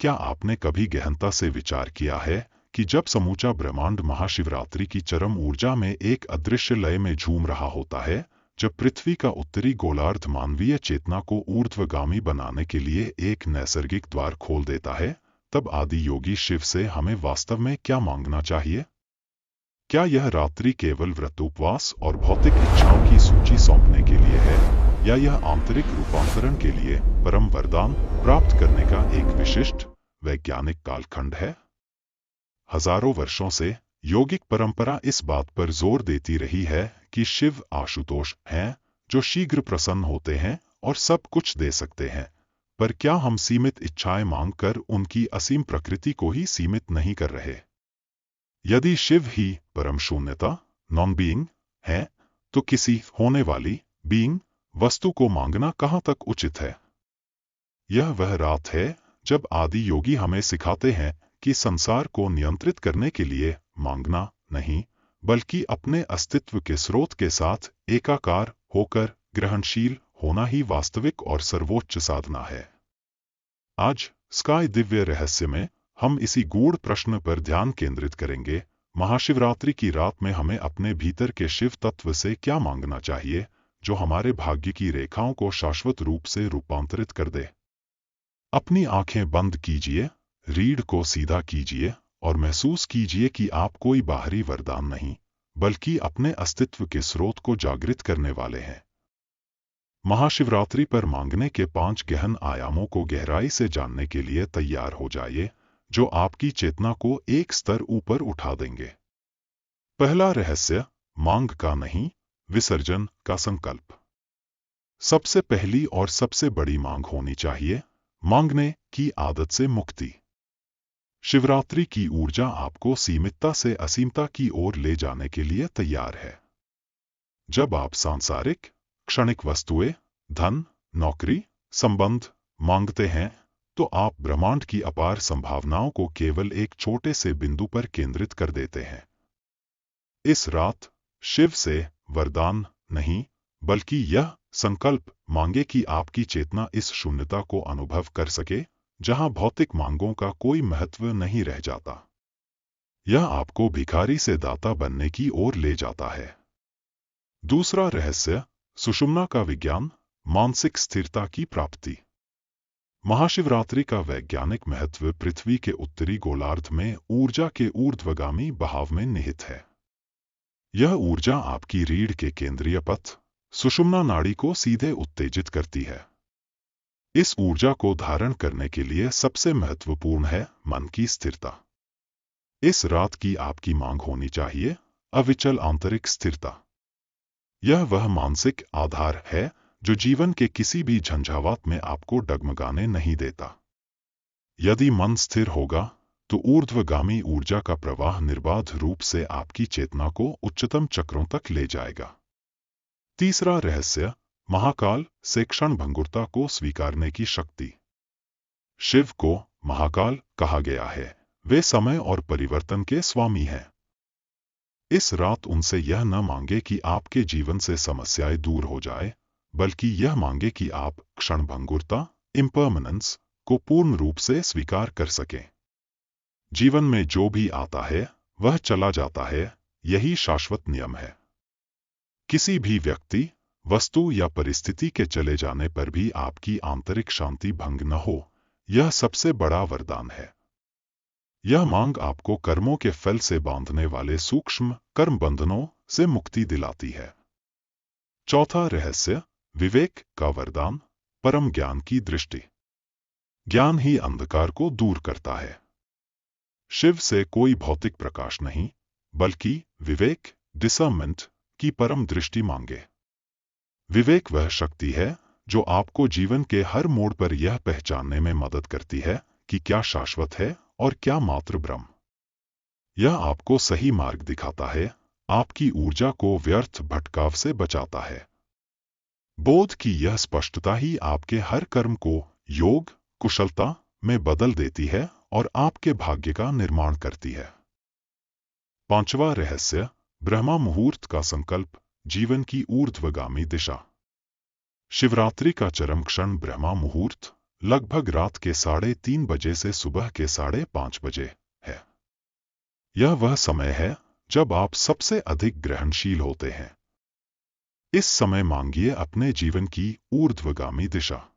क्या आपने कभी गहनता से विचार किया है कि जब समूचा ब्रह्मांड महाशिवरात्रि की चरम ऊर्जा में एक अदृश्य लय में झूम रहा होता है, जब पृथ्वी का उत्तरी गोलार्ध मानवीय चेतना को ऊर्ध्वगामी बनाने के लिए एक नैसर्गिक द्वार खोल देता है, तब आदि योगी शिव से हमें वास्तव में क्या मांगना चाहिए? क्या यह रात्रि केवल व्रतोपवास और भौतिक इच्छाओं की सूची सौंपने के लिए है, या यह आंतरिक रूपांतरण के लिए परम वरदान प्राप्त करने का एक विशिष्ट वैज्ञानिक कालखंड है? हजारों वर्षों से योगिक परंपरा इस बात पर जोर देती रही है कि शिव आशुतोष हैं, जो शीघ्र प्रसन्न होते हैं और सब कुछ दे सकते हैं। पर क्या हम सीमित इच्छाएं मांगकर उनकी असीम प्रकृति को ही सीमित नहीं कर रहे? यदि शिव ही परम शून्यता नॉन बीइंग है, तो किसी होने वाली बीइंग वस्तु को मांगना कहां तक उचित है? यह वह रात है जब आदि योगी हमें सिखाते हैं कि संसार को नियंत्रित करने के लिए मांगना नहीं, बल्कि अपने अस्तित्व के स्रोत के साथ एकाकार होकर ग्रहणशील होना ही वास्तविक और सर्वोच्च साधना है। आज स्काई दिव्य रहस्य में हम इसी गूढ़ प्रश्न पर ध्यान केंद्रित करेंगे। महाशिवरात्रि की रात में हमें अपने भीतर के शिव तत्व से क्या मांगना चाहिए, जो हमारे भाग्य की रेखाओं को शाश्वत रूप से रूपांतरित कर दे। अपनी आंखें बंद कीजिए, रीढ़ को सीधा कीजिए और महसूस कीजिए कि आप कोई बाहरी वरदान नहीं, बल्कि अपने अस्तित्व के स्रोत को जागृत करने वाले हैं। महाशिवरात्रि पर मांगने के 5 गहन आयामों को गहराई से जानने के लिए तैयार हो जाइए, जो आपकी चेतना को एक स्तर ऊपर उठा देंगे। पहला रहस्य, मांग का नहीं, विसर्जन का संकल्प। सबसे पहली और सबसे बड़ी मांग होनी चाहिए मांगने की आदत से मुक्ति। शिवरात्रि की ऊर्जा आपको सीमितता से असीमता की ओर ले जाने के लिए तैयार है। जब आप सांसारिक क्षणिक वस्तुएं, धन, नौकरी, संबंध मांगते हैं, तो आप ब्रह्मांड की अपार संभावनाओं को केवल एक छोटे से बिंदु पर केंद्रित कर देते हैं। इस रात शिव से वरदान नहीं, बल्कि यह संकल्प मांगे कि आपकी चेतना इस शून्यता को अनुभव कर सके, जहां भौतिक मांगों का कोई महत्व नहीं रह जाता। यह आपको भिखारी से दाता बनने की ओर ले जाता है। दूसरा रहस्य, सुषुम्ना का विज्ञान, मानसिक स्थिरता की प्राप्ति। महाशिवरात्रि का वैज्ञानिक महत्व पृथ्वी के उत्तरी गोलार्ध में ऊर्जा के ऊर्ध्वगामी बहाव में निहित है। यह ऊर्जा आपकी रीढ़ के केंद्रीय पथ, सुषुम्ना नाड़ी को सीधे उत्तेजित करती है। इस ऊर्जा को धारण करने के लिए सबसे महत्वपूर्ण है मन की स्थिरता। इस रात की आपकी मांग होनी चाहिए अविचल आंतरिक स्थिरता। यह वह मानसिक आधार है जो जीवन के किसी भी झंझावात में आपको डगमगाने नहीं देता। यदि मन स्थिर होगा, तो ऊर्ध्वगामी ऊर्जा का प्रवाह निर्बाध रूप से आपकी चेतना को उच्चतम चक्रों तक ले जाएगा। तीसरा रहस्य, महाकाल से क्षणभंगुरता को स्वीकारने की शक्ति। शिव को महाकाल कहा गया है, वे समय और परिवर्तन के स्वामी हैं। इस रात उनसे यह न मांगे कि आपके जीवन से समस्याएं दूर हो जाए, बल्कि यह मांगे कि आप क्षणभंगुरता इम्परमानेंस को पूर्ण रूप से स्वीकार कर सकें। जीवन में जो भी आता है वह चला जाता है, यही शाश्वत नियम है। किसी भी व्यक्ति, वस्तु या परिस्थिति के चले जाने पर भी आपकी आंतरिक शांति भंग न हो, यह सबसे बड़ा वरदान है। यह मांग आपको कर्मों के फल से बांधने वाले सूक्ष्म कर्म बंधनों से मुक्ति दिलाती है। चौथा रहस्य, विवेक का वरदान, परम ज्ञान की दृष्टि। ज्ञान ही अंधकार को दूर करता है। शिव से कोई भौतिक प्रकाश नहीं, बल्कि विवेक डिसर्नमेंट की परम दृष्टि मांगे। विवेक वह शक्ति है जो आपको जीवन के हर मोड़ पर यह पहचानने में मदद करती है कि क्या शाश्वत है और क्या मात्र भ्रम। यह आपको सही मार्ग दिखाता है, आपकी ऊर्जा को व्यर्थ भटकाव से बचाता है। बोध की यह स्पष्टता ही आपके हर कर्म को योग कुशलता में बदल देती है और आपके भाग्य का निर्माण करती है। पांचवा रहस्य, ब्रह्मा मुहूर्त का संकल्प, जीवन की ऊर्ध्वगामी दिशा। शिवरात्रि का चरम क्षण ब्रह्मा मुहूर्त, लगभग रात के 3:30 बजे से सुबह के 5:30 बजे है। यह वह समय है जब आप सबसे अधिक ग्रहणशील होते हैं। इस समय मांगिए अपने जीवन की ऊर्ध्वगामी दिशा।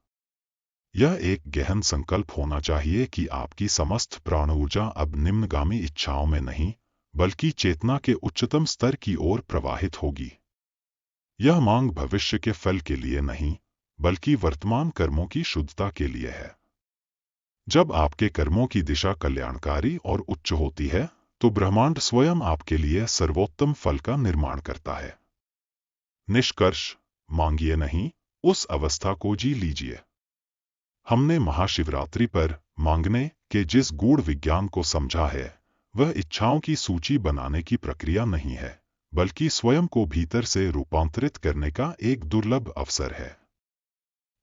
यह एक गहन संकल्प होना चाहिए कि आपकी समस्त प्राण ऊर्जा अब निम्नगामी इच्छाओं में नहीं, बल्कि चेतना के उच्चतम स्तर की ओर प्रवाहित होगी। यह मांग भविष्य के फल के लिए नहीं, बल्कि वर्तमान कर्मों की शुद्धता के लिए है। जब आपके कर्मों की दिशा कल्याणकारी और उच्च होती है, तो ब्रह्मांड स्वयं आपके लिए सर्वोत्तम फल का निर्माण करता है। निष्कर्ष, मांगिए नहीं, उस अवस्था को जी लीजिए। हमने महाशिवरात्रि पर मांगने के जिस गूढ़ विज्ञान को समझा है, वह इच्छाओं की सूची बनाने की प्रक्रिया नहीं है, बल्कि स्वयं को भीतर से रूपांतरित करने का एक दुर्लभ अवसर है।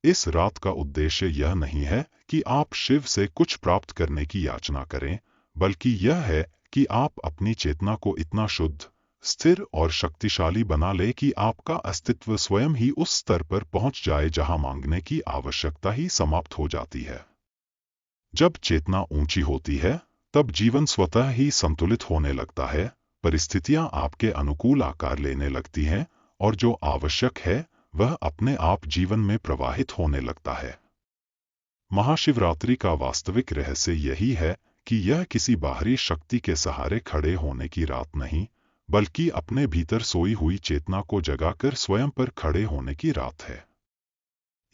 इस रात का उद्देश्य यह नहीं है कि आप शिव से कुछ प्राप्त करने की याचना करें, बल्कि यह है कि आप अपनी चेतना को इतना शुद्ध, स्थिर और शक्तिशाली बना ले कि आपका अस्तित्व स्वयं ही उस स्तर पर पहुंच जाए जहां मांगने की आवश्यकता ही समाप्त हो जाती है। जब चेतना ऊंची होती है, तब जीवन स्वतः ही संतुलित होने लगता है, परिस्थितियां आपके अनुकूल आकार लेने लगती हैं, और जो आवश्यक है वह अपने आप जीवन में प्रवाहित होने लगता है। महाशिवरात्रि का वास्तविक रहस्य यही है कि यह किसी बाहरी शक्ति के सहारे खड़े होने की रात नहीं, बल्कि अपने भीतर सोई हुई चेतना को जगाकर स्वयं पर खड़े होने की रात है।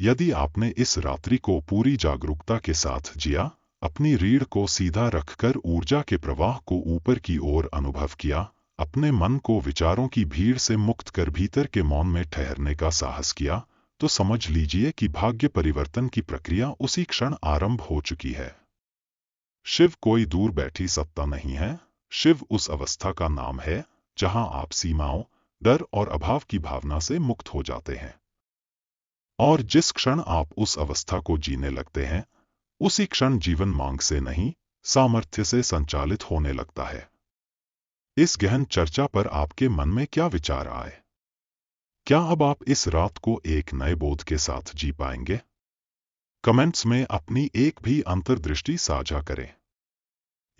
यदि आपने इस रात्रि को पूरी जागरूकता के साथ जिया, अपनी रीढ़ को सीधा रखकर ऊर्जा के प्रवाह को ऊपर की ओर अनुभव किया, अपने मन को विचारों की भीड़ से मुक्त कर भीतर के मौन में ठहरने का साहस किया, तो समझ लीजिए कि भाग्य परिवर्तन की प्रक्रिया उसी क्षण आरंभ हो चुकी है। शिव कोई दूर बैठी सत्ता नहीं है, शिव उस अवस्था का नाम है जहां आप सीमाओं, डर और अभाव की भावना से मुक्त हो जाते हैं। और जिस क्षण आप उस अवस्था को जीने लगते हैं, उसी क्षण जीवन मांग से नहीं, सामर्थ्य से संचालित होने लगता है। इस गहन चर्चा पर आपके मन में क्या विचार आए? क्या अब आप इस रात को एक नए बोध के साथ जी पाएंगे? कमेंट्स में अपनी एक भी अंतर्दृष्टि साझा करें।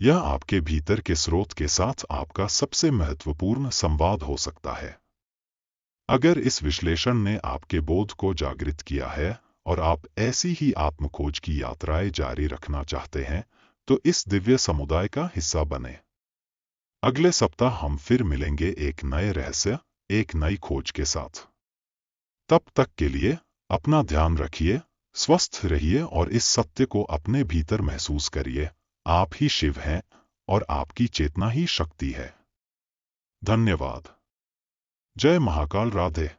यह आपके भीतर के स्रोत के साथ आपका सबसे महत्वपूर्ण संवाद हो सकता है। अगर इस विश्लेषण ने आपके बोध को जागृत किया है और आप ऐसी ही आत्मखोज की यात्राएं जारी रखना चाहते हैं, तो इस दिव्य समुदाय का हिस्सा बने। अगले सप्ताह हम फिर मिलेंगे एक नए रहस्य, एक नई खोज के साथ। तब तक के लिए अपना ध्यान रखिए, स्वस्थ रहिए और इस सत्य को अपने भीतर महसूस करिए, आप ही शिव हैं और आपकी चेतना ही शक्ति है। धन्यवाद। जय महाकाल। राधे।